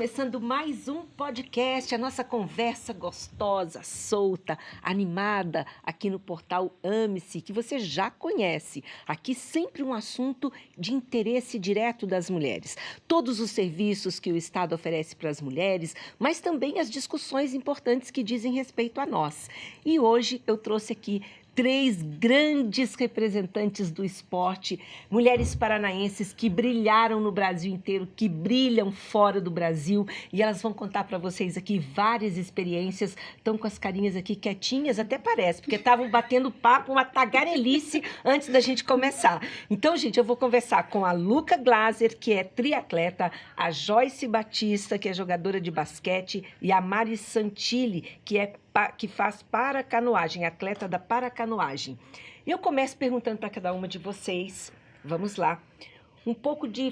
começando mais um podcast, a nossa conversa gostosa, solta, animada, aqui no portal Ame-se, que você já conhece. Aqui sempre um assunto de interesse direto das mulheres. Todos os serviços que o Estado oferece para as mulheres, mas também as discussões importantes que dizem respeito a nós. E hoje eu trouxe aqui 3 grandes representantes do esporte, mulheres paranaenses que brilharam no Brasil inteiro, que brilham fora do Brasil, e elas vão contar para vocês aqui várias experiências. Estão com as carinhas aqui quietinhas, até parece, porque estavam batendo papo, uma tagarelice antes da gente começar. Então, gente, eu vou conversar com a Luca Glaser, que é triatleta, a Joyce Batista, que é jogadora de basquete, e a Mari Santilli, que faz paracanoagem, atleta da paracanoagem. E eu começo perguntando para cada uma de vocês, vamos lá,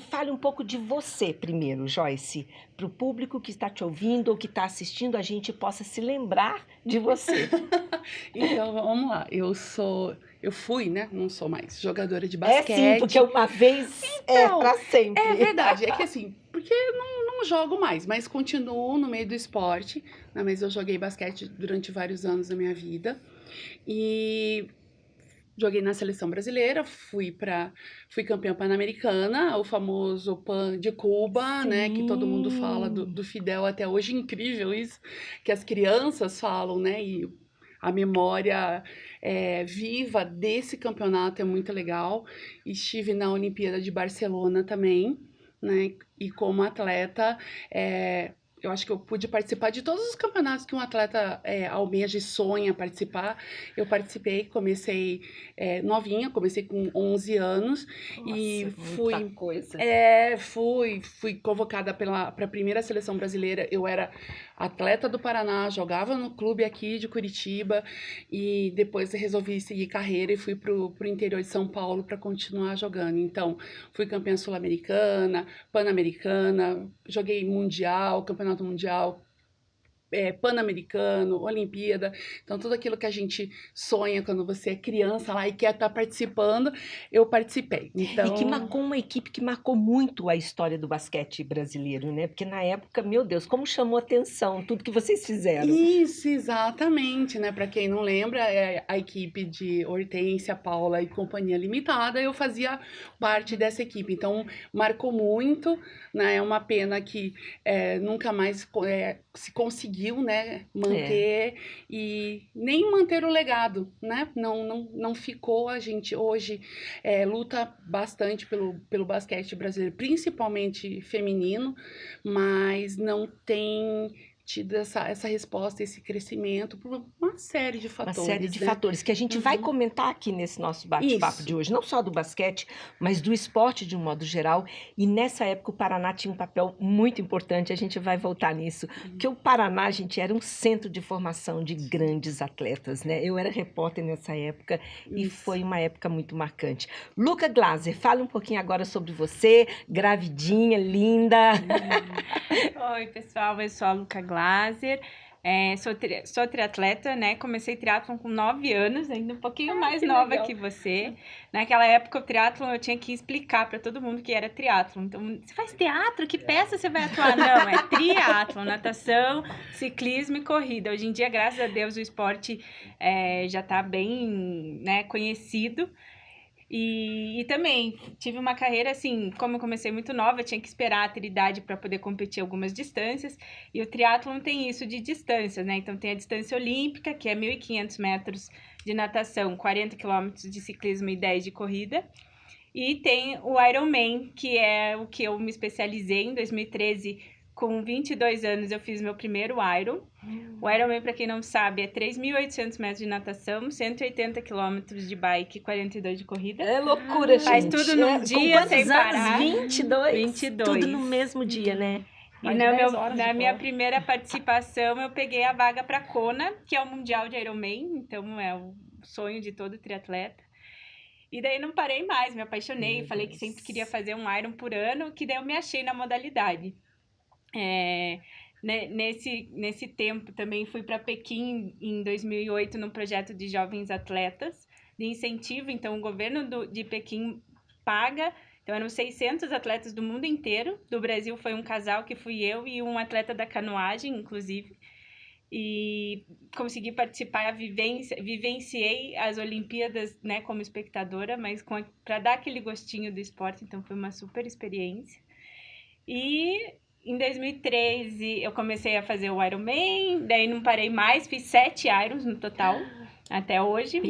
fale um pouco de você primeiro, Joyce, para o público que está te ouvindo ou que está assistindo a gente possa se lembrar de você. Então, vamos lá, eu fui, né, não sou mais, jogadora de É basquete. sim, porque uma vez é para sempre. É verdade, é que assim, porque eu não jogo mais, mas continuo no meio do esporte, né, mas eu joguei basquete durante vários anos da minha vida, e joguei na seleção brasileira, fui campeã pan-americana, o famoso Pan de Cuba, né, que todo mundo fala do Fidel até hoje, incrível isso, que as crianças falam, né, e a memória viva desse campeonato é muito legal. Estive na Olimpíada de Barcelona também, né, e como atleta, eu acho que eu pude participar de todos os campeonatos que um atleta almeja e sonha participar. Eu participei, comecei novinha, comecei com 11 anos. Nossa, e muita coisa. Fui convocada para a primeira seleção brasileira. Eu era atleta do Paraná, jogava no clube aqui de Curitiba e depois resolvi seguir carreira e fui pro interior de São Paulo para continuar jogando. Então, fui campeã sul-americana, pan-americana, joguei mundial, campeonato mundial, pan-americano, Olimpíada. Então, tudo aquilo que a gente sonha quando você é criança lá e quer estar participando, eu participei. Então... E que marcou uma equipe que marcou muito a história do basquete brasileiro, né? Porque na época, meu Deus, como chamou atenção tudo que vocês fizeram. Isso, exatamente, né? Para quem não lembra, a equipe de Hortência, Paula e Companhia Limitada, eu fazia parte dessa equipe. Então, marcou muito, né? É uma pena que nunca mais se conseguiu, né, manter e nem manter o legado, né? Não ficou. A gente hoje luta bastante pelo basquete brasileiro, principalmente feminino, mas não tem tido essa resposta, esse crescimento por uma série de fatores. Uma série de fatores que a gente vai comentar aqui nesse nosso bate-papo de hoje, não só do basquete, mas do esporte de um modo geral. E nessa época o Paraná tinha um papel muito importante, a gente vai voltar nisso, porque o Paraná, gente, era um centro de formação de grandes atletas, né? Eu era repórter nessa época e foi uma época muito marcante. Luca Glaser, fala um pouquinho agora sobre você, gravidinha, linda. Oi, pessoal, eu sou a Luca Glaser, sou triatleta, né? Comecei triatlon com 9 anos, ainda um pouquinho mais nova legal que você. Naquela época, o triatlon eu tinha que explicar para todo mundo que era triatlon. Então, você faz teatro? Que peça você vai atuar? Não, é triatlon, natação, ciclismo e corrida. Hoje em dia, graças a Deus, o esporte já está bem, né, conhecido. E também tive uma carreira assim, como eu comecei muito nova, eu tinha que esperar ter idade para poder competir algumas distâncias, e o triatlon tem isso de distâncias, né? Então tem a distância olímpica, que é 1.500 metros de natação, 40 quilômetros de ciclismo e 10 de corrida, e tem o Ironman, que é o que eu me especializei em 2013. Com 22 anos, eu fiz meu primeiro Iron. O Ironman, para quem não sabe, é 3.800 metros de natação, 180 quilômetros de bike, 42 de corrida. É loucura, gente. Faz tudo num dia, sem parar. 22? 22. Tudo no mesmo dia, né? E na minha primeira participação, eu peguei a vaga para Kona, que é o Mundial de Ironman. Então, é o sonho de todo triatleta. E daí não parei mais, me apaixonei. Falei que sempre queria fazer um Iron por ano, que daí eu me achei na modalidade. Nesse tempo também fui para Pequim em 2008 num projeto de jovens atletas de incentivo. Então o governo de Pequim paga Então, eram 600 atletas do mundo inteiro. Do Brasil foi um casal, que fui eu, e um atleta da canoagem, inclusive. E consegui participar, vivenciei as Olimpíadas, né, como espectadora, mas para dar aquele gostinho do esporte, então foi uma super experiência. E em 2013 eu comecei a fazer o Ironman, daí não parei mais, fiz 7 Irons no total, até hoje.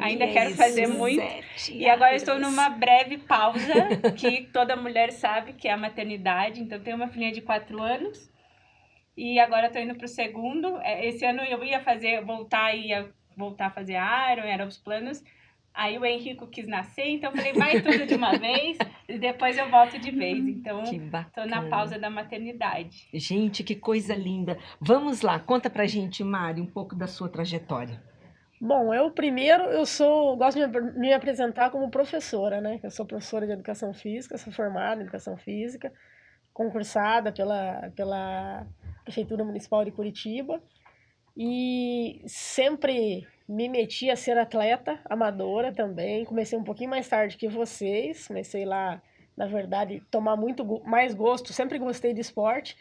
Ainda quero fazer muito. E agora eu estou numa breve pausa, que toda mulher sabe que é a maternidade. Então, tenho uma filhinha de 4 anos e agora estou indo para o segundo. Esse ano eu ia voltar a fazer Iron, eram os planos. Aí o Henrico quis nascer, então eu falei, vai tudo de uma vez e depois eu volto de vez. Então, estou na pausa da maternidade. Gente, que coisa linda. Vamos lá, conta pra gente, Mari, um pouco da sua trajetória. Bom, eu gosto de me apresentar como professora, né? Eu sou professora de Educação Física, sou formada em Educação Física, concursada pela Prefeitura Municipal de Curitiba e sempre me meti a ser atleta, amadora também. Comecei um pouquinho mais tarde que vocês, comecei lá, na verdade, tomar muito mais gosto, sempre gostei de esporte.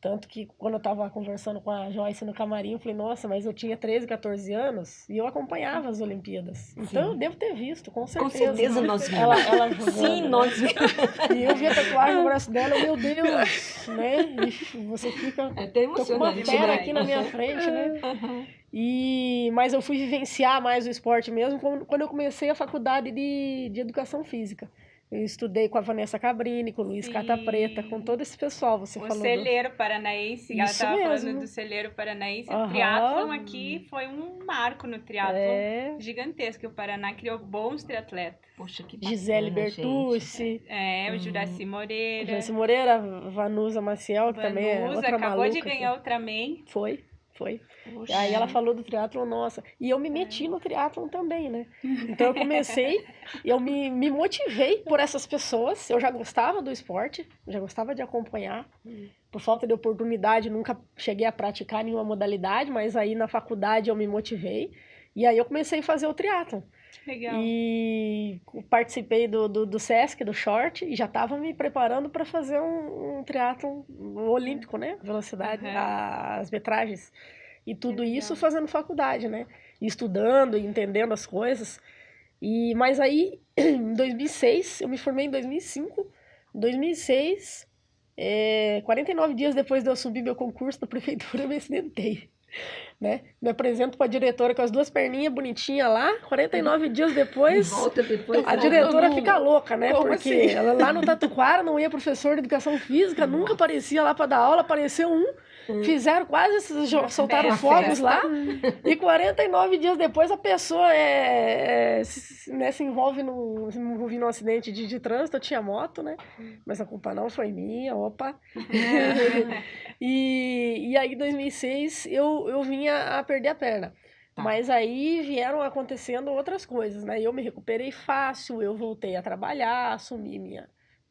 Tanto que quando eu tava conversando com a Joyce no camarim, eu falei, nossa, mas eu tinha 13, 14 anos e eu acompanhava as Olimpíadas. Então eu devo ter visto, com certeza. Com certeza nós vimos. Ela jogando. Sim, nós vimos. E eu vi a tatuagem no braço dela, meu Deus, né? E você fica... É até tô com uma emocionante, fera né? aqui na minha frente, né? Mas eu fui vivenciar mais o esporte mesmo quando eu comecei a faculdade de Educação Física. Eu estudei com a Vanessa Cabrini, com o Luiz Cata Preta, com todo esse pessoal. Você falou Celeiro Paranaense, ela estava falando do Celeiro Paranaense. O triatlon aqui foi um marco no triatlon gigantesco. O Paraná criou bons triatletas. Poxa, que bacana, Gisele Bertucci. O Juraci Moreira. Juraci Moreira, Vanusa Maciel, que também é outra acabou maluca. De ganhar Ultraman. Foi. Poxa. Aí ela falou do triatlon, nossa. E eu me meti no triatlon também, né? Então eu comecei, eu me motivei por essas pessoas. Eu já gostava do esporte, já gostava de acompanhar. Por falta de oportunidade, nunca cheguei a praticar nenhuma modalidade, mas aí na faculdade eu me motivei. E aí eu comecei a fazer o triatlon. Legal. E participei do Sesc, do Short, e já estava me preparando para fazer um triatlon olímpico, né? Velocidade, as metragens. E tudo isso fazendo faculdade, né? E estudando, e entendendo as coisas. Mas aí, em 2006, eu me formei em 2005. Em 2006, 49 dias depois de eu subir meu concurso da prefeitura, eu me acidentei. Né? Me apresento para a diretora com as 2 perninhas bonitinhas lá, 49 dias depois, a diretora fica louca, né? Porque ela lá no Tatuquara não ia professor de Educação Física, nunca aparecia lá para dar aula, apareceu fizeram quase, soltaram fogos lá, e 49 dias depois a pessoa se envolve num acidente de trânsito. Eu tinha moto, né? Mas a culpa não foi minha, opa. E aí, em 2006, eu vinha a perder a perna. Tá. Mas aí vieram acontecendo outras coisas, né? Eu me recuperei fácil, eu voltei a trabalhar,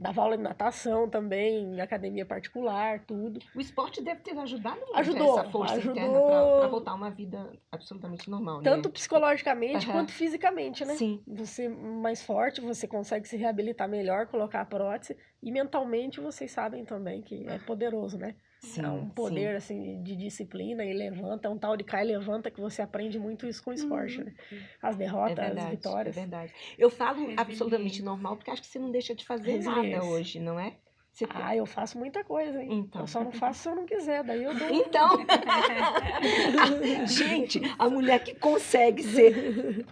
dava aula de natação também, em academia particular, tudo. O esporte deve ter ajudado muito essa força interna para voltar a uma vida absolutamente normal, tanto né? Psicologicamente quanto fisicamente, né? Sim. Você mais forte, você consegue se reabilitar melhor, colocar a prótese, e mentalmente vocês sabem também que é poderoso, né? Sim, é um poder assim de disciplina e levanta, é um tal de cai e levanta que você aprende muito isso com o esporte, né? As derrotas, as vitórias. É verdade. Eu falo absolutamente normal porque acho que você não deixa de fazer nada hoje, não é? Eu faço muita coisa, hein? Então. Eu só não faço se eu não quiser, daí eu dou. Então, gente, a mulher que consegue ser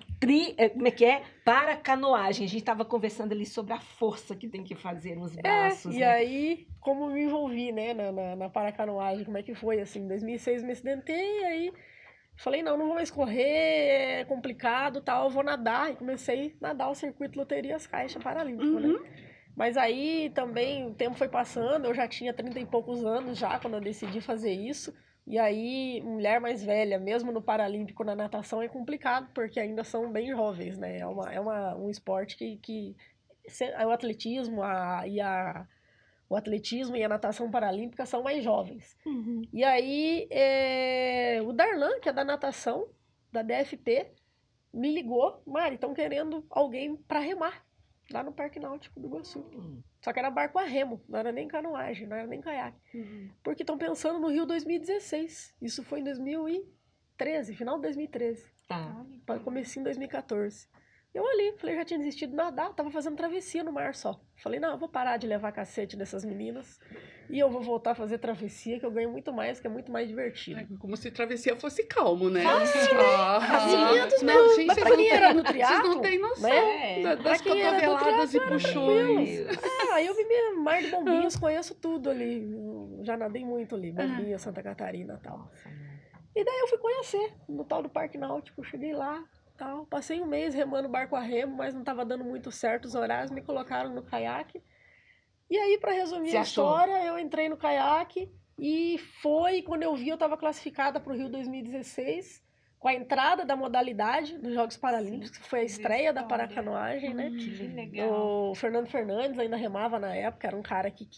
para canoagem. A gente estava conversando ali sobre a força que tem que fazer nos braços. E aí, como me envolvi, né, na paracanoagem, como é que foi, assim, em 2006 me acidentei, aí falei, não vou mais correr, é complicado, tal, eu vou nadar, e comecei a nadar o circuito Loterias Caixa Paralímpico, né? Mas aí também o tempo foi passando, eu já tinha 30 e poucos anos já quando eu decidi fazer isso. E aí, mulher mais velha, mesmo no Paralímpico, na natação, é complicado, porque ainda são bem jovens, né? Um esporte que o atletismo o atletismo e a natação paralímpica são mais jovens. E aí, o Darlan, que é da natação, da DFP, me ligou, Mari, estão querendo alguém para remar. lá no Parque Náutico do Iguaçu. Só que era barco a remo, não era nem canoagem, não era nem caiaque. Porque estão pensando no Rio 2016. Isso foi em 2013, final de 2013. Tá. Comecei em 2014. Eu ali, falei, já tinha desistido de nadar, tava fazendo travessia no mar só. Falei, não, eu vou parar de levar cacete dessas meninas e eu vou voltar a fazer travessia, que eu ganho muito mais, que é muito mais divertido. É como se travessia fosse calmo, né? Fácil, né? As Não, gente, mas pra quem era no triatlo, vocês não têm noção né? das Pra quem era do cotoveladas e triatlo, puxões. Aí eu me Mar de Bombinhas, conheço tudo ali. Eu já nadei muito ali, Bombinhas, Santa Catarina e tal. E daí eu fui conhecer no tal do Parque Náutico, cheguei lá, tal, passei um mês remando barco a remo, mas não estava dando muito certo os horários, me colocaram no caiaque. E aí, para resumir Você a achou? história, eu entrei no caiaque e foi quando eu vi, eu estava classificada para o Rio 2016, com a entrada da modalidade dos Jogos Paralímpicos, que foi a estreia da paracanoagem, né? Que legal. O Fernando Fernandes ainda remava na época, era um cara que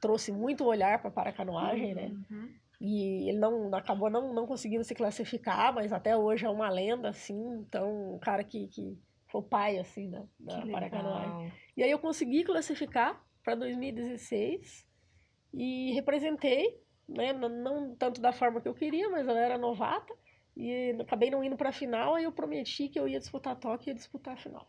trouxe muito olhar para a paracanoagem, né? E ele acabou não conseguindo se classificar, mas até hoje é uma lenda, assim. Então, um cara que foi o pai, assim, da paracanoagem. E aí eu consegui classificar para 2016 e representei, né? Não tanto da forma que eu queria, mas eu era novata. E acabei não indo para a final, aí eu prometi que eu ia disputar Tóquio e ia disputar a final.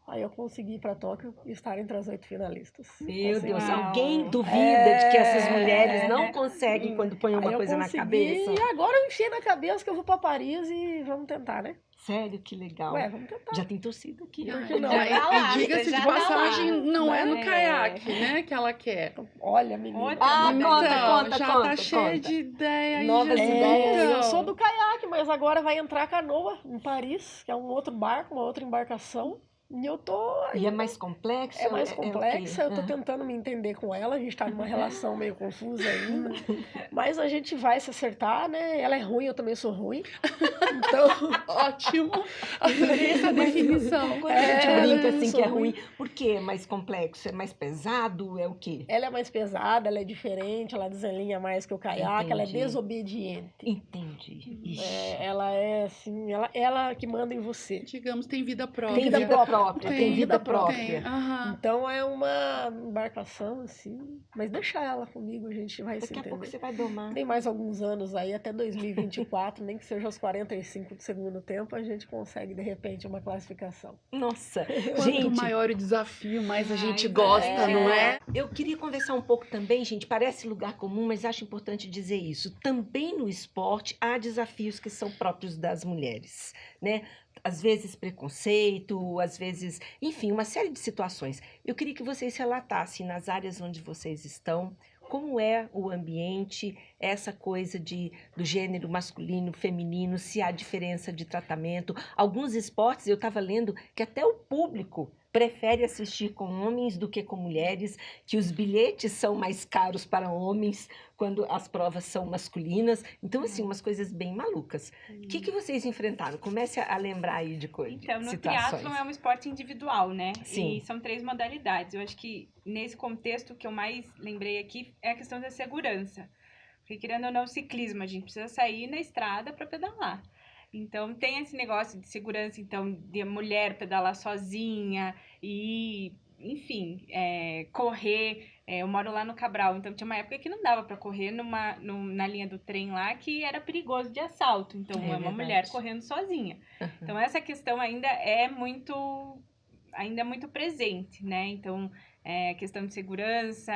Aí eu consegui ir para Tóquio e estar entre as 8 finalistas. Meu Deus, Uau. alguém duvida de que essas mulheres não conseguem quando põem uma Aí eu coisa na consegui, cabeça? E agora eu enfiei na cabeça que eu vou para Paris e vamos tentar, né? Sério, que legal. Ué, vamos tentar. Já tem torcida aqui. Por que não? Já tá lá, E diga-se já de tá passagem, lá. não é no É. caiaque, né, que ela quer. Olha, menina. Outra Ah, modalidade. conta, já conta, tá cheia conta. de ideia aí. Novas já. ideias. Eu sou do caiaque, mas agora vai entrar canoa em Paris, que é um outro barco, uma outra embarcação. E eu tô E é mais complexo? É mais o quê? complexa, eu tô Ah. tentando me entender com ela, a gente tá numa relação meio confusa ainda, mas a gente vai se acertar, né? Ela é ruim, eu também sou ruim, então... Ótimo. Adorei essa definição. Quando a gente É, brinca né, assim sou que é ruim. ruim, por quê? É mais complexo? É mais pesado? É o quê? Ela é mais pesada, ela é diferente, ela desalinha mais que o caiaque, ela é Entendi. desobediente. Entendi. Ixi. Ela é assim, ela que manda em você. Digamos, tem vida própria. Tem vida própria, tem vida Tem, própria. aham. Então é uma embarcação, assim, mas deixa ela comigo, a gente vai se Daqui a pouco entender. você vai domar. Tem mais alguns anos aí, até 2024, nem que seja aos 45 do segundo tempo, a gente consegue, de repente, uma classificação. Nossa, Quanto gente, maior o desafio, mais a gente Ai, gosta, não é? eu queria conversar um pouco também, gente, parece lugar comum, mas acho importante dizer isso. Também no esporte há desafios que são próprios das mulheres, né? Às vezes preconceito, às vezes, enfim, uma série de situações. Eu queria que vocês relatassem nas áreas onde vocês estão, como é o ambiente, essa coisa do gênero masculino, feminino, se há diferença de tratamento. Alguns esportes, eu estava lendo que até o público prefere assistir com homens do que com mulheres, que os bilhetes são mais caros para homens quando as provas são masculinas. Então, assim, umas coisas bem malucas. O que vocês enfrentaram? Comece a lembrar aí de coisas, Então, no situações. triatlon é um esporte individual, né? Sim. E são 3 modalidades. Eu acho que nesse contexto o que eu mais lembrei aqui é a questão da segurança. Porque querendo ou não, o ciclismo, a gente precisa sair na estrada para pedalar. Então, tem esse negócio de segurança, então, de a mulher pedalar sozinha e, enfim, correr. Eu moro lá no Cabral, então tinha uma época que não dava para correr na linha do trem lá, que era perigoso de assalto. Então, É uma verdade. mulher correndo sozinha. Então, essa questão ainda é muito presente, né? Então, a questão de segurança,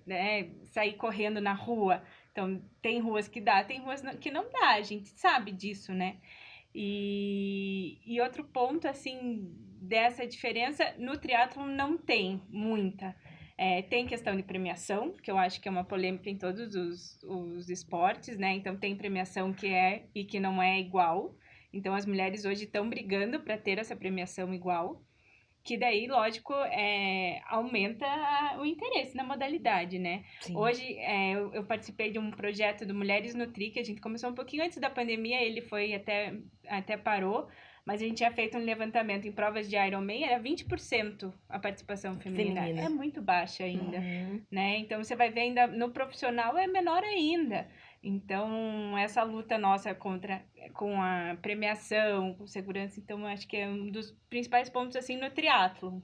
né? Sair correndo na rua. Então, tem ruas que dá, tem ruas que não dá, a gente sabe disso, né? E outro ponto, assim, dessa diferença, no triatlon não tem muita. Tem questão de premiação, que eu acho que é uma polêmica em todos os esportes, né? Então, tem premiação que é e que não é igual. Então, as mulheres hoje estão brigando para ter essa premiação igual. Que daí, lógico, aumenta o interesse na modalidade, né? Sim. Hoje, eu participei de um projeto do Mulheres no Tri, que a gente começou um pouquinho antes da pandemia, ele foi até parou, mas a gente tinha feito um levantamento em provas de Ironman, era 20% a participação feminina. É muito baixa ainda, né? Então, você vai ver ainda no profissional é menor ainda. Então, essa luta nossa com a premiação, com segurança, então, eu acho que é um dos principais pontos, assim, no triatlo.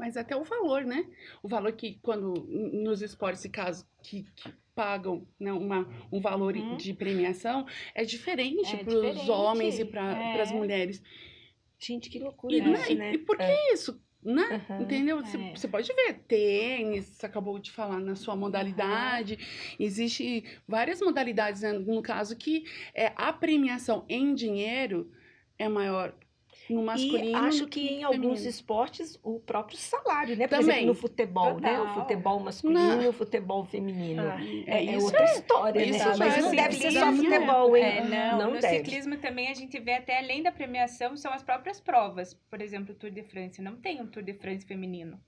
Mas até o valor, né? O valor que quando nos esportes, caso que pagam, né, um valor de premiação é diferente para os homens e para as mulheres. Gente, que loucura E, né, isso, né? e por que isso? Né? Entendeu? Você pode ver tênis, você acabou de falar na sua modalidade. Existe várias modalidades, né, no caso que a premiação em dinheiro é maior no masculino. E acho que em alguns esportes o próprio salário, né? Por exemplo, no futebol, né? O futebol masculino e o futebol feminino. É outra história, né? Mas não deve ser só futebol, hein? Não, no ciclismo também a gente vê até além da premiação, são as próprias provas. Por exemplo, o Tour de France. Não tem um Tour de France feminino.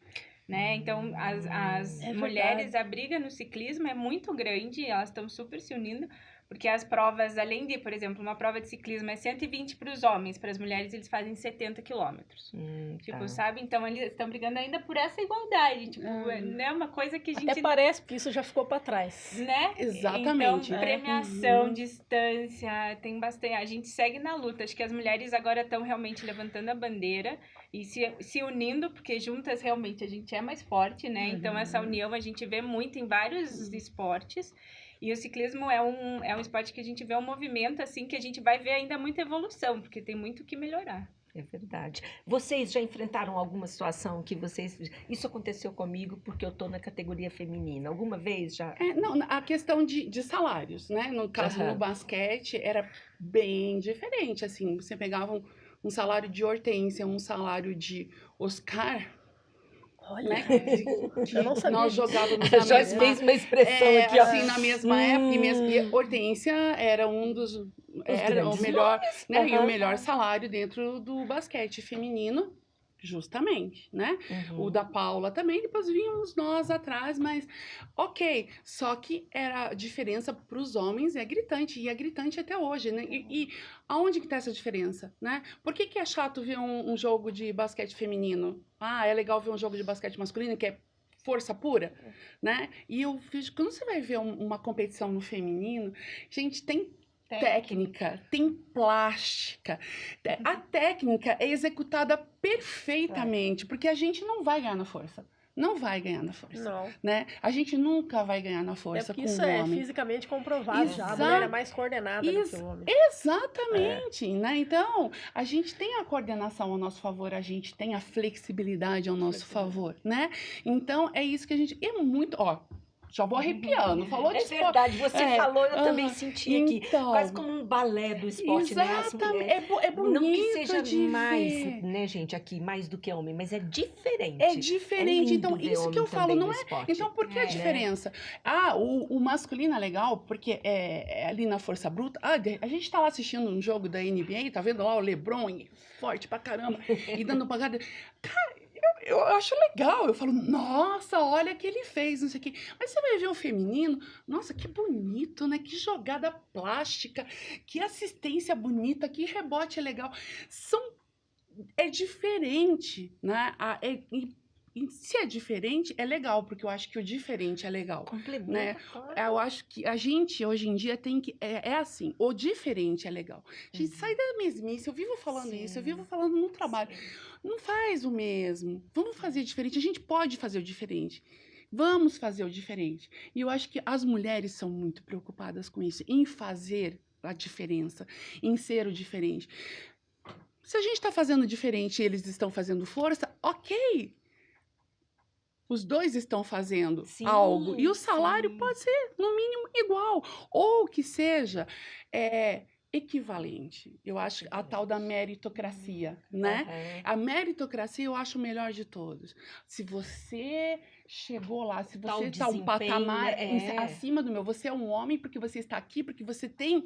Né? Então, as mulheres, a briga no ciclismo é muito grande, elas estão super se unindo, porque as provas, além de, por exemplo, uma prova de ciclismo é 120 para os homens, para as mulheres eles fazem 70 quilômetros. Tipo, sabe? Então, eles estão brigando ainda por essa igualdade. Tipo, né? Uma coisa que a gente... Até parece que isso já ficou para trás. Né? Exatamente. Então, premiação, distância, tem bastante... A gente segue na luta. Acho que as mulheres agora estão realmente levantando a bandeira e se unindo, porque juntas realmente a gente é mais forte, né? Então, essa união a gente vê muito em vários esportes. E o ciclismo é um esporte que a gente vê um movimento, assim, que a gente vai ver ainda muita evolução, porque tem muito o que melhorar. É verdade. Vocês já enfrentaram alguma situação que vocês... Isso aconteceu comigo porque eu estou na categoria feminina. Alguma vez já? Não, a questão de salários, né? No caso, no basquete, era bem diferente, assim. Você pegava um salário de Hortência, um salário de Oscar... Olha, né? eu não sabia. Nós jogávamos na mesma... Já fez uma expressão aqui, ó. Assim, na mesma época, e Hortência era um dos... Era o melhor, né? E o melhor salário dentro do basquete feminino, justamente, né? O da Paula também, depois vínhamos nós atrás, mas ok. Só que era a diferença para os homens é gritante, e é gritante até hoje, né? E aonde que tá essa diferença, né? Por que é chato ver um jogo de basquete feminino? É legal ver um jogo de basquete masculino, que é força pura, né? E eu vejo, quando você vai ver uma competição no feminino, gente, tem técnica, tem plástica. A técnica é executada perfeitamente, porque a gente não vai ganhar na força. Não vai ganhar na força. Não. Né? A gente nunca vai ganhar na força com o homem. Isso é fisicamente comprovado já. A mulher é mais coordenada do que o homem. Exatamente. Né? Então, a gente tem a coordenação ao nosso favor, a gente tem a flexibilidade ao nosso favor. Né? Então, é isso que a gente... É muito... Já vou arrepiando. Falou de esporte. É verdade, você falou, eu também senti aqui. Então, quase como um balé do esporte, né? É bonito. Não que seja mais, né, gente, aqui, mais do que homem, mas é diferente. É diferente. Então, isso que eu falo, não é. Então, por que a diferença? O masculino é legal, porque é ali na força bruta. A gente tá lá assistindo um jogo da NBA, tá vendo lá o LeBron forte pra caramba, e dando pancada. Cara, eu acho legal, eu falo, nossa, olha o que ele fez, não sei o quê. Mas você vai ver o feminino, nossa, que bonito, né? Que jogada plástica, que assistência bonita, que rebote legal. É diferente, né? Se é diferente, é legal, porque eu acho que o diferente é legal. Complementa, né? Claro. Eu acho que a gente, hoje em dia, tem que... É assim, o diferente é legal. A gente sai da mesmice, eu vivo falando isso, eu vivo falando no trabalho. Não faz o mesmo. Vamos fazer diferente. A gente pode fazer o diferente. Vamos fazer o diferente. E eu acho que as mulheres são muito preocupadas com isso, em fazer a diferença, em ser o diferente. Se a gente está fazendo diferente e eles estão fazendo força, ok. Os dois estão fazendo algo. E o salário pode ser, no mínimo, igual. Ou que seja equivalente. Eu acho a tal da meritocracia, né? A meritocracia eu acho o melhor de todos. Se você chegou lá, se você está um patamar acima do meu, você é um homem porque você está aqui, porque você tem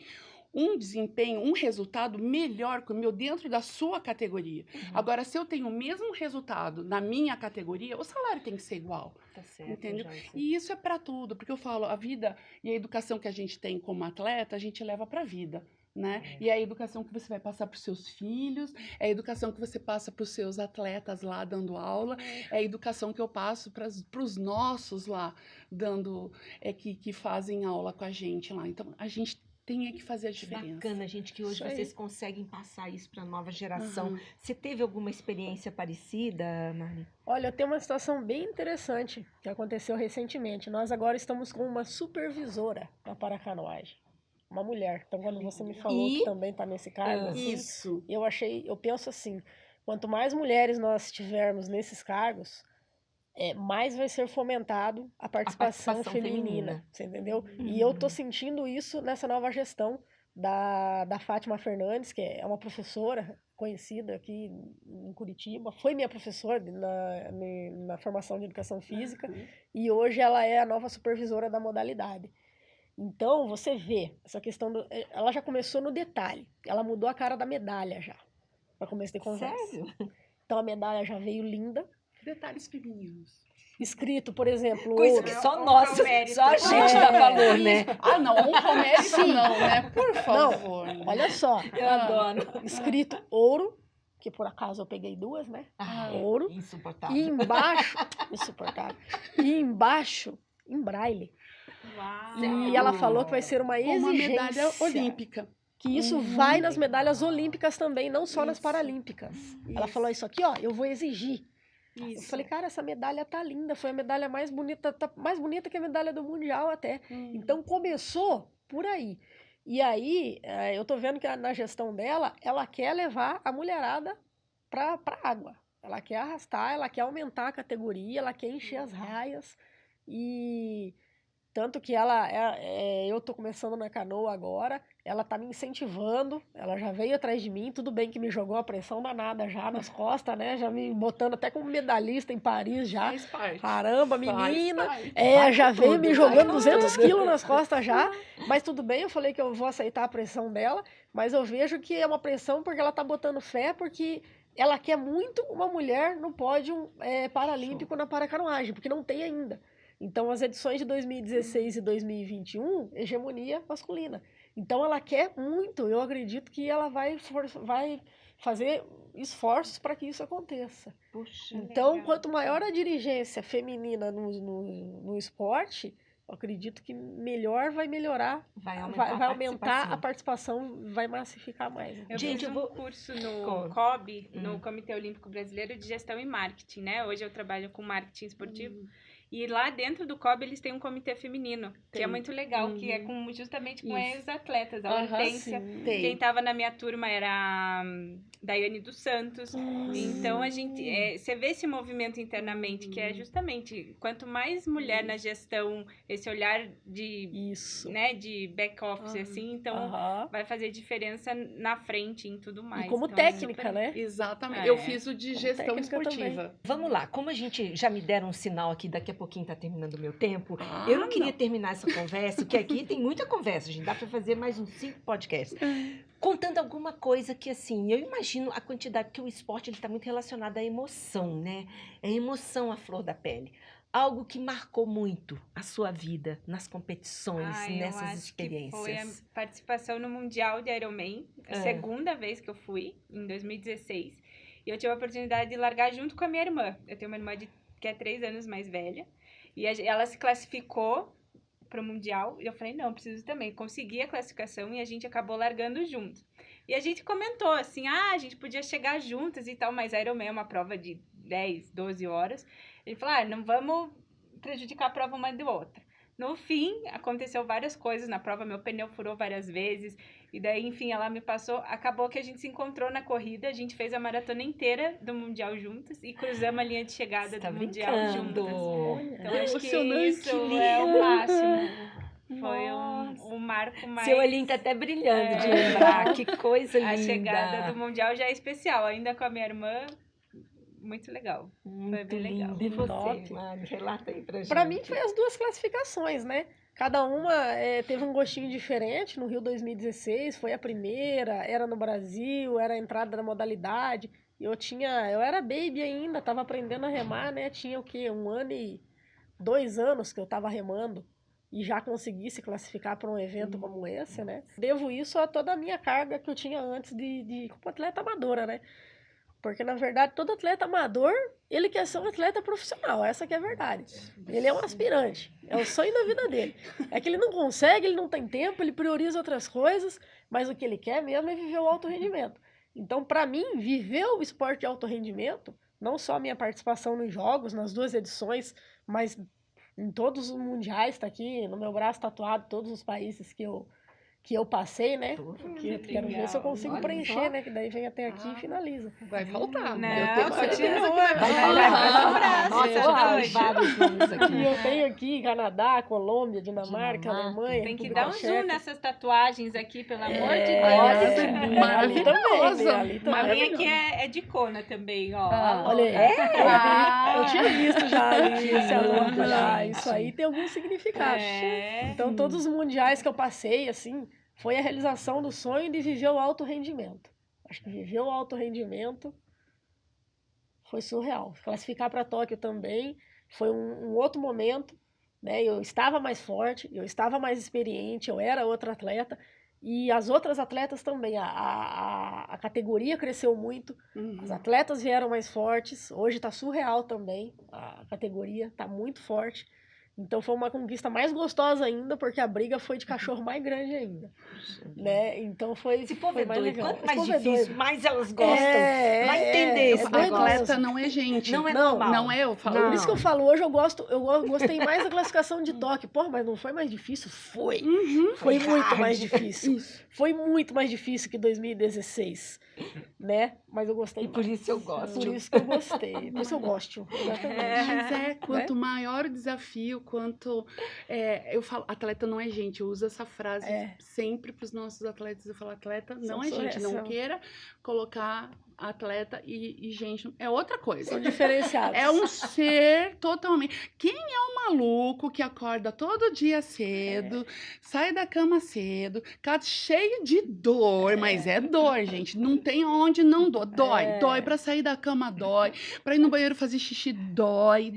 um desempenho, um resultado melhor que o meu dentro da sua categoria. Agora, se eu tenho o mesmo resultado na minha categoria, o salário tem que ser igual. Tá certo, entendeu? E isso é para tudo, porque eu falo, a vida e a educação que a gente tem como atleta, a gente leva para a vida. Né? E é a educação que você vai passar para os seus filhos, é a educação que você passa para os seus atletas lá dando aula, é a educação que eu passo para os nossos lá dando, que fazem aula com a gente lá. Então, a gente tenha que fazer a Que diferença. bacana, gente, que hoje Isso aí. vocês conseguem passar isso para a nova geração. Uhum. Você teve alguma experiência parecida, Mari? Olha, eu tenho uma situação bem interessante que aconteceu recentemente. Nós agora estamos com uma supervisora na paracanoagem. Uma mulher. Então, quando você me falou E? que também está nesse cargo, assim, Isso. eu penso assim, quanto mais mulheres nós tivermos nesses cargos, mais vai ser fomentado a participação participação feminina, feminina. você entendeu? Uhum. E eu tô sentindo isso nessa nova gestão da Fátima Fernandes, que é uma professora conhecida aqui em Curitiba, foi minha professora na formação de educação física, Uhum. e hoje ela é a nova supervisora da modalidade. Então, você vê essa questão ela já começou no detalhe, ela mudou a cara da medalha já, para começo de conversa. Sério? Então, a medalha já veio linda, Detalhes femininos. escrito, por exemplo, Coisa ouro. que só Um nós, promérito. só a gente dá valor, né? Ah, não, um comércio não, né? Por favor. Olha só, Eu adoro. escrito ouro, que por acaso eu peguei duas, né? Ah, Ouro. insuportável. E embaixo, insuportável. E embaixo, em braille. Uau. E ela falou que vai ser uma Uma exigência. medalha olímpica. Que isso vai nas medalhas olímpicas também, não só nas Isso. paralímpicas. Ela Isso. falou isso aqui, ó, eu vou exigir. Eu Isso. falei, cara, essa medalha tá linda, foi a medalha mais bonita, tá mais bonita que a medalha do Mundial até. Então começou por aí. E aí, eu tô vendo que na gestão dela, ela quer levar a mulherada pra água. Ela quer arrastar, ela quer aumentar a categoria, ela quer encher as raias. E tanto que eu tô começando na canoa agora, ela tá me incentivando, ela já veio atrás de mim, tudo bem que me jogou uma pressão danada já nas costas, né? Já me botando até como medalhista em Paris já. Faz parte. Caramba, Faz menina. parte. Já veio tudo, me vai jogando com 200 tudo. quilos nas costas já. Mas tudo bem, eu falei que eu vou aceitar a pressão dela. Mas eu vejo que é uma pressão porque ela tá botando fé, porque ela quer muito uma mulher no pódio paralímpico na paracanoagem, porque não tem ainda. Então, as edições de 2016 e 2021, hegemonia masculina. Então, ela quer muito, eu acredito que ela vai fazer esforços para que isso aconteça. Puxa. Então, legal. quanto maior a dirigência feminina no esporte, eu acredito que melhor vai melhorar, Vai vai aumentar a participação. participação, vai massificar mais. Eu Gente, fiz eu um vou- curso no Conta. COB, no Comitê Olímpico Brasileiro de Gestão e Marketing, né? Hoje eu trabalho com marketing esportivo. E lá dentro do COB eles têm um comitê feminino, que é Tem. muito legal, que é justamente com Isso. ex-atletas. A Aham, Hortência, Tem. quem estava na minha turma era a Daiane dos Santos. Então a gente você vê esse movimento internamente, que é justamente quanto mais mulher na gestão, esse olhar de, Isso. né, de back office assim, então Aham. vai fazer diferença na frente em tudo mais. E como Então, técnica, super- né? Exatamente. É. Eu fiz o de gestão técnica esportiva. Vamos lá, como a gente já me deram um sinal aqui, daqui a pouquinho tá terminando o meu tempo, Ah, eu não queria terminar essa conversa, que aqui tem muita conversa, gente, dá para fazer mais uns 5 podcasts, contando alguma coisa que, assim, eu imagino a quantidade, que o esporte ele tá muito relacionado à emoção, né? É emoção à flor da pele. Algo que marcou muito a sua vida nas competições, Eu nessas acho experiências. que foi a participação no Mundial de Ironman, a segunda vez que eu fui, em 2016. E eu tive a oportunidade de largar junto com a minha irmã. Eu tenho uma irmã que é 3 anos mais velha. E ela se classificou para o Mundial. E eu falei, não, preciso também. Consegui a classificação e a gente acabou largando junto. E a gente comentou assim, a gente podia chegar juntas e tal, mas Ironman é uma prova de 10, 12 horas. Ele falou, não vamos prejudicar a prova uma do outra. No fim, aconteceu várias coisas na prova, meu pneu furou várias vezes, e daí, enfim, ela me passou, acabou que a gente se encontrou na corrida, a gente fez a maratona inteira do Mundial juntas, e cruzamos a linha de chegada Você tá do Mundial brincando. juntas. Então, acho que Emocionante, isso que é o lindo. máximo. Foi Nossa. um marco mais... Seu olhinho tá até brilhando de lembrar, que coisa linda. A chegada do Mundial já é especial, ainda com a minha irmã, muito legal. Muito bem legal. lindo. E você, Top. Mari? Relata aí pra gente. Pra mim foi as duas classificações, né? Cada uma teve um gostinho diferente. No Rio 2016 foi a primeira, era no Brasil, era a entrada da modalidade. Eu era baby ainda, tava aprendendo a remar, né? Tinha o quê? 1 ano e 2 anos que eu tava remando e já consegui se classificar para um evento como esse, né? Devo isso a toda a minha carga que eu tinha antes como atleta amadora, né? Porque, na verdade, todo atleta amador, ele quer ser um atleta profissional. Essa que é a verdade. Ele é um aspirante. É o sonho da vida dele. É que ele não consegue, ele não tem tempo, ele prioriza outras coisas, mas o que ele quer mesmo é viver o alto rendimento. Então, para mim, viver o esporte de alto rendimento, não só a minha participação nos jogos, nas 2 edições, mas em todos os mundiais, tá aqui no meu braço tatuado, todos os países que eu passei, né? Que quero ver se eu consigo Olha preencher, só. né? Que daí vem até aqui e finaliza. Vai faltar. Não, Eu tenho certeza que continua. vai Vai faltar. sobrar, Nossa, você eu tá tenho doido. vários nomes E aqui. eu tenho aqui Canadá, Colômbia, Dinamarca, Dinamarca. Alemanha, Tem que República dar um zoom Tcheca. nessas tatuagens aqui, pelo amor de É, Deus. olha, essa é maravilhosa. né? Ali A também. minha aqui é de Kona também, ó. Ah, A Olha aí. louca. Eu tinha visto já ali esse aluno já. gente. Isso aí tem algum significado. É. Então, todos os mundiais que eu passei, assim, foi a realização do sonho de viver o alto rendimento. Acho que viver o alto rendimento foi surreal. Classificar para Tóquio também foi um outro momento, né? Eu estava mais forte, eu estava mais experiente, eu era outra atleta. E as outras atletas também. A categoria cresceu muito, as atletas vieram mais fortes. Hoje está surreal também, a categoria está muito forte. Então foi uma conquista mais gostosa ainda, porque a briga foi de cachorro mais grande ainda, né? Então foi, Esse povo foi é mais doido. legal. Quanto mais Esse povo é difícil, doido. mais elas gostam. Vai entender esse doido Atleta mesmo. não é gente. Não é Não, normal. Não é, eu falo. Por isso que eu falo, hoje eu gostei mais da classificação de Tóquio. Porra, mas não foi mais difícil? Foi. Foi muito hard. mais difícil. Isso. Foi muito mais difícil que 2016, né? Mas eu gostei E por mais. isso eu gosto. Por isso que eu gostei. Por isso eu gosto. Exatamente. Mas quanto maior o desafio, quanto. Eu falo, atleta não é gente. Eu uso essa frase sempre para os nossos atletas. Eu falo, atleta não é gente. Não queira colocar atleta e gente. É outra coisa. São diferenciados. É um ser totalmente. Quem é o maluco que acorda todo dia cedo, sai da cama cedo, cheio de dor, mas é dor, gente. Não tem onde não dói. Dói pra sair da cama, dói. Pra ir no banheiro fazer xixi, dói.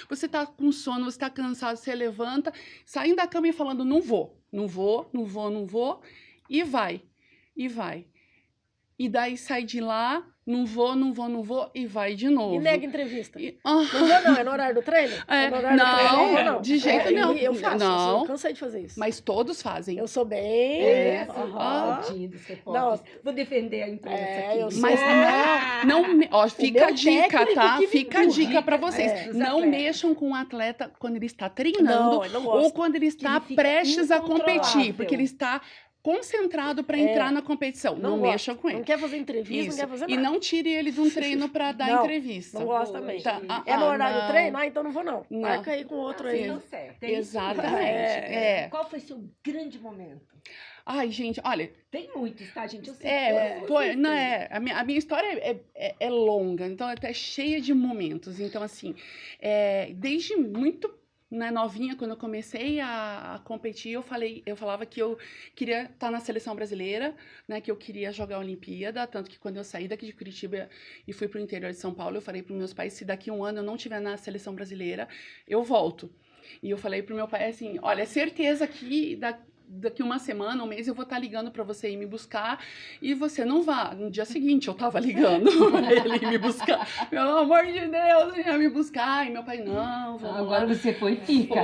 Você tá com sono, você tá cansado, você levanta, saindo da cama e falando, não vou. E vai. E daí sai de lá, não vou, e vai de novo. E nega entrevista. Não vou não, é no horário do treino? No horário do treino, não vou não. De jeito nenhum. Eu faço, não. eu cansei de fazer isso. Mas todos fazem. Eu sou bem... Tadinho dos repórteres. Vou defender a imprensa aqui. eu sou- Mas não, ó, fica a meu dica, técnico tá? que me Fica a empurra. dica pra vocês. Não atletas. mexam com o atleta quando ele está treinando Não, eu não gosto. ou quando ele está ele fica prestes a competir, incontrolável. porque ele está concentrado para entrar na competição. Não gosto. mexam com ele. Não quer fazer entrevista, Isso. não quer fazer E nada. não tire ele de um treino para dar Não, entrevista. Não gosto também. Tá, É no horário não. do treino? Ah, então não vou não. Não. Marca aí com outro aí. Tá certo. É isso Exatamente. Qual foi seu grande momento? Ai, gente, olha, Tem muitos, tá, gente? Eu sei. a minha história é longa, então é até cheia de momentos. Então, assim, desde muito novinha, quando eu comecei a competir, eu falava que eu queria estar na seleção brasileira, né, que eu queria jogar a Olimpíada, tanto que quando eu saí daqui de Curitiba e fui para o interior de São Paulo, eu falei para os meus pais, se daqui 1 ano eu não estiver na seleção brasileira, eu volto. E eu falei para o meu pai assim, olha, é certeza que daqui 1 semana, 1 mês, eu vou estar ligando para você ir me buscar e você não vá. No dia seguinte, eu estava ligando para ele ir me buscar. Pelo amor de Deus, ia me buscar. E meu pai, não, vamos Agora lá. você foi fica.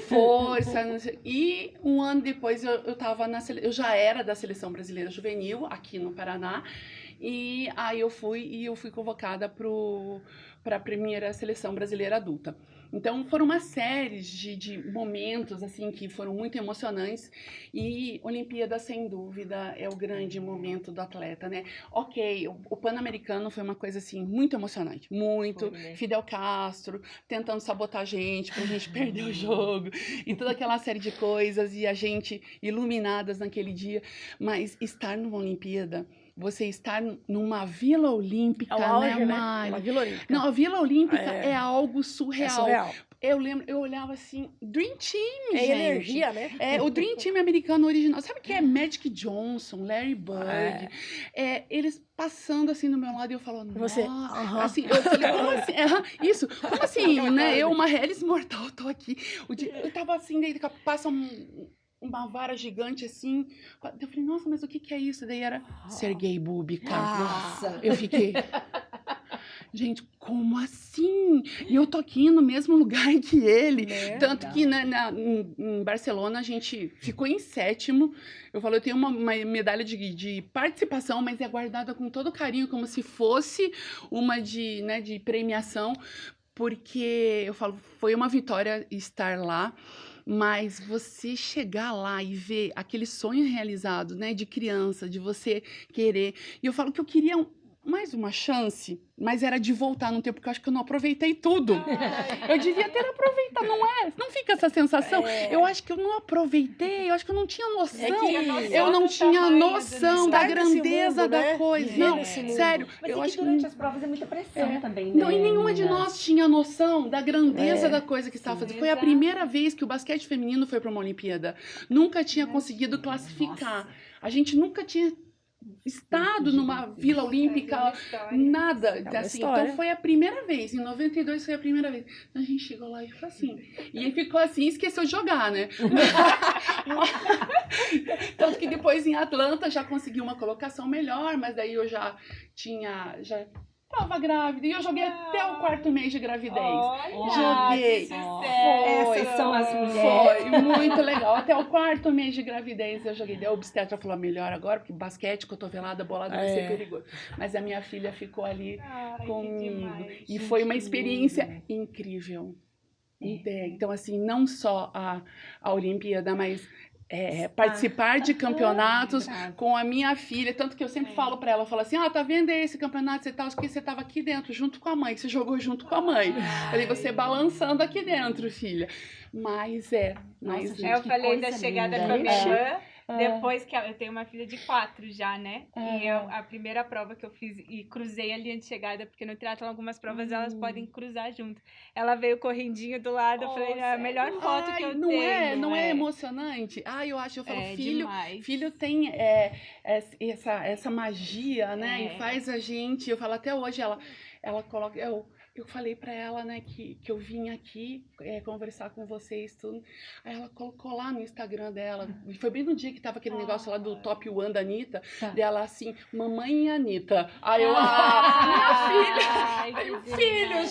Força. Não sei. E 1 ano depois, eu já era da Seleção Brasileira Juvenil, aqui no Paraná. E aí eu fui convocada para a primeira Seleção Brasileira Adulta. Então, foram uma série de momentos, assim, que foram muito emocionantes. E Olimpíada, sem dúvida, é o grande momento do atleta, né? Ok, o Pan-Americano foi uma coisa, assim, muito emocionante. Muito. Foi, né? Fidel Castro tentando sabotar a gente, pra gente perder o jogo. E toda aquela série de coisas. E a gente iluminadas naquele dia. Mas estar numa Olimpíada... Você estar numa Vila Olímpica, É o auge, né, né? Mari? Uma Vila Olímpica. Não, a Vila Olímpica é algo É surreal. surreal. Eu lembro, eu olhava assim, Dream Team, É gente. energia, né? O Dream Team americano original. Sabe o que é Magic Johnson, Larry Bird? Eles passando assim do meu lado e eu falando, Você, nossa. Assim, eu falei, como assim? Isso, como assim, né? Eu, uma Hellis mortal, tô aqui. Eu tava assim, daí passa uma vara gigante assim. Eu falei, nossa, mas o que é isso? Daí era Sergei Bubka. Nossa. Eu fiquei, gente, como assim? E eu tô aqui no mesmo lugar que ele. Né? Tanto que em Barcelona a gente ficou em 7º. Eu falo, eu tenho uma medalha de participação, mas é guardada com todo carinho, como se fosse uma de premiação, porque eu falo, foi uma vitória estar lá. Mas você chegar lá e ver aquele sonho realizado, né, de criança, de você querer. E eu falo que eu queria mais uma chance, mas era de voltar no tempo, porque eu acho que eu não aproveitei tudo. Eu devia ter aproveitado, não é? Não fica essa sensação? Eu acho que eu não aproveitei, eu acho que eu não tinha noção. Eu não tinha noção da grandeza mundo, né? da coisa. Viver Não, nesse mundo. sério. Mas Eu é que acho durante as provas é muita pressão também, né? Não, e nenhuma de meninas? nós tinha noção da grandeza É. da coisa que estava fazendo. Foi a Exato. primeira vez que o basquete feminino foi para uma Olimpíada. Nunca tinha conseguido classificar. A gente nunca tinha estado numa Vila Olímpica, nada. uma Assim, história. então foi a primeira vez. Em 92 foi a primeira vez. Então a gente chegou lá e ficou assim. E ele ficou assim e esqueceu de jogar, né? Tanto que depois em Atlanta já consegui uma colocação melhor, mas daí eu já estava grávida. E eu joguei até o 4º mês de gravidez. Joguei. Essas são as mulheres. Foi muito legal. Até o 4º mês de gravidez eu joguei. Daí a obstetra falou, melhor agora, porque basquete, cotovelada, bolada vai ser perigoso. Mas a minha filha ficou ali comigo. E foi uma experiência incrível. Então, assim, não só a Olimpíada, mas participar de campeonatos com a minha filha, tanto que eu sempre falo pra ela, eu falo assim, tá vendo esse campeonato e tal, porque você tava aqui dentro, junto com a mãe, você jogou junto com a mãe. Falei, você balançando aqui dentro, filha. Mas Nossa, gente, Eu que falei da coisa chegada linda. com a minha irmã, depois que eu tenho uma filha de 4 já, né? E a primeira prova que eu fiz, e cruzei a linha de chegada, porque no triatlon algumas provas elas podem cruzar junto. Ela veio correndinho do lado, eu falei, a melhor foto que eu tenho. Não é emocionante? Eu falo, demais. filho tem essa magia, né? E faz a gente, eu falo, até hoje ela coloca, eu falei pra ela, né, que eu vim aqui conversar com vocês, tudo. Aí ela colocou lá no Instagram dela, foi bem no dia que tava aquele negócio lá do Top One da Anitta, dela assim, mamãe Anitta. Aí eu, minha filha,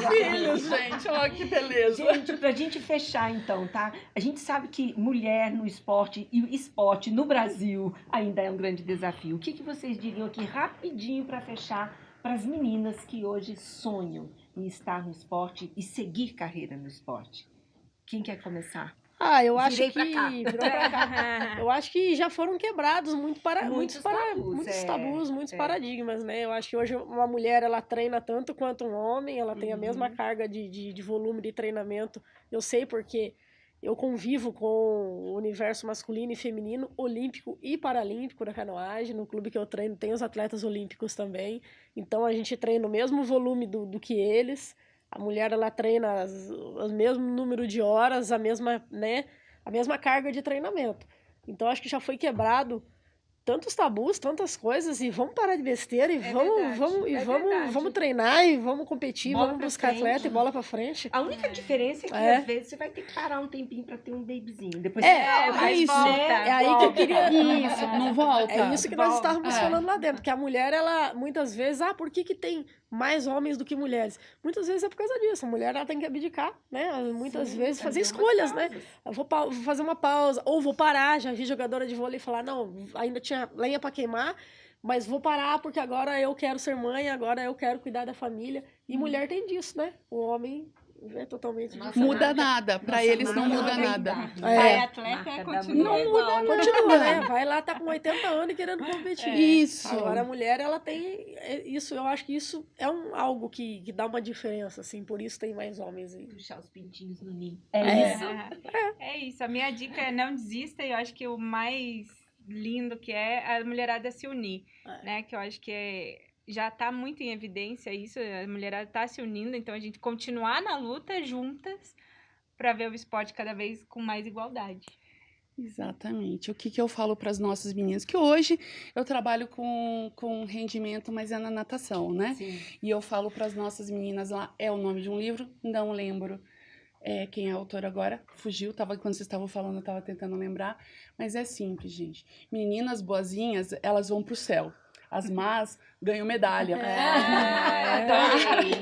filhos, gente, olha que beleza. Gente, pra gente fechar então, tá? A gente sabe que mulher no esporte e esporte no Brasil ainda é um grande desafio. O que vocês diriam aqui rapidinho pra fechar para as meninas que hoje sonham em estar no esporte e seguir carreira no esporte? Quem quer começar? Eu acho Virei que virou pra cá. Eu acho que já foram quebrados muitos tabus, muitos paradigmas, né? Eu acho que hoje uma mulher ela treina tanto quanto um homem, ela tem a mesma carga de volume de treinamento. Eu sei porque eu convivo com o universo masculino e feminino, olímpico e paralímpico da canoagem. No clube que eu treino tem os atletas olímpicos também. Então a gente treina o mesmo volume do que eles. A mulher ela treina o mesmo número de horas, a mesma carga de treinamento. Então acho que já foi quebrado tantos tabus, tantas coisas, e vamos parar de besteira e vamos treinar e vamos competir, Bola vamos pra buscar frente. atleta e bola pra frente. A única diferença é que às vezes você vai ter que parar um tempinho para ter um babyzinho. Depois isso. É aí que eu queria. Isso, não volta. É isso que nós estávamos falando lá dentro, que a mulher, ela, muitas vezes, por que tem mais homens do que mulheres? Muitas vezes é por causa disso. A mulher, ela tem que abdicar, né? Muitas vezes fazer escolhas, né? Eu vou fazer uma pausa, ou vou parar. Já vi jogadora de vôlei falar, não, ainda tinha lenha para queimar, mas vou parar porque agora eu quero ser mãe, agora eu quero cuidar da família. E mulher tem disso, né? O homem é totalmente diferente. Muda nada, para eles não muda nada. Pai atleta continua igual. Continua, né? Vai lá, tá com 80 anos e querendo competir. Isso. Agora a mulher, ela tem isso, eu acho que isso é algo que dá uma diferença, assim, por isso tem mais homens aí. Puxar os pintinhos no ninho. É isso. A minha dica é não desista, e eu acho que o mais lindo que é a mulherada se unir, né? Que eu acho que já está muito em evidência isso, a mulherada está se unindo, então a gente continuar na luta juntas para ver o esporte cada vez com mais igualdade. Exatamente. O que eu falo para as nossas meninas? Que hoje eu trabalho com rendimento, mas é na natação, né? Sim. E eu falo para as nossas meninas lá, é o nome de um livro, não lembro quem é a autora agora, fugiu, quando vocês estavam falando, eu estava tentando lembrar, mas é simples, gente. Meninas boazinhas, elas vão pro céu. as más ganham medalha. Adorei.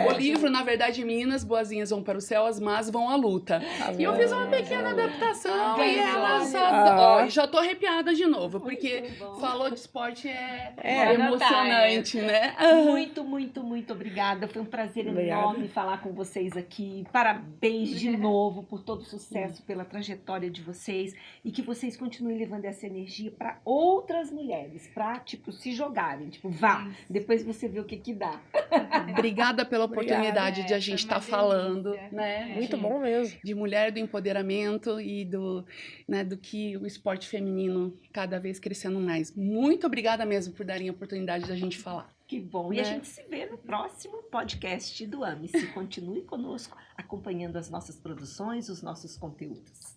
O livro, na verdade, Meninas Boazinhas Vão para o Céu, as Más Vão à Luta. E eu fiz uma pequena adaptação e elas... já tô arrepiada de novo, porque falou de esporte é emocionante, né? Muito, muito, muito obrigada. Foi um prazer enorme falar com vocês aqui. Parabéns de novo por todo o sucesso, pela trajetória de vocês e que vocês continuem levando essa energia para outras mulheres, para, tipo, se jogarem. Tipo, vá, depois você vê o que dá. Obrigada pela oportunidade de a gente estar falando, né? Muito bom mesmo. De mulher, do empoderamento e do que o esporte feminino cada vez crescendo mais. Muito obrigada mesmo por darem a oportunidade da gente falar. Que bom. E a gente se vê no próximo podcast do Ame-se. Continue conosco, acompanhando as nossas produções, os nossos conteúdos.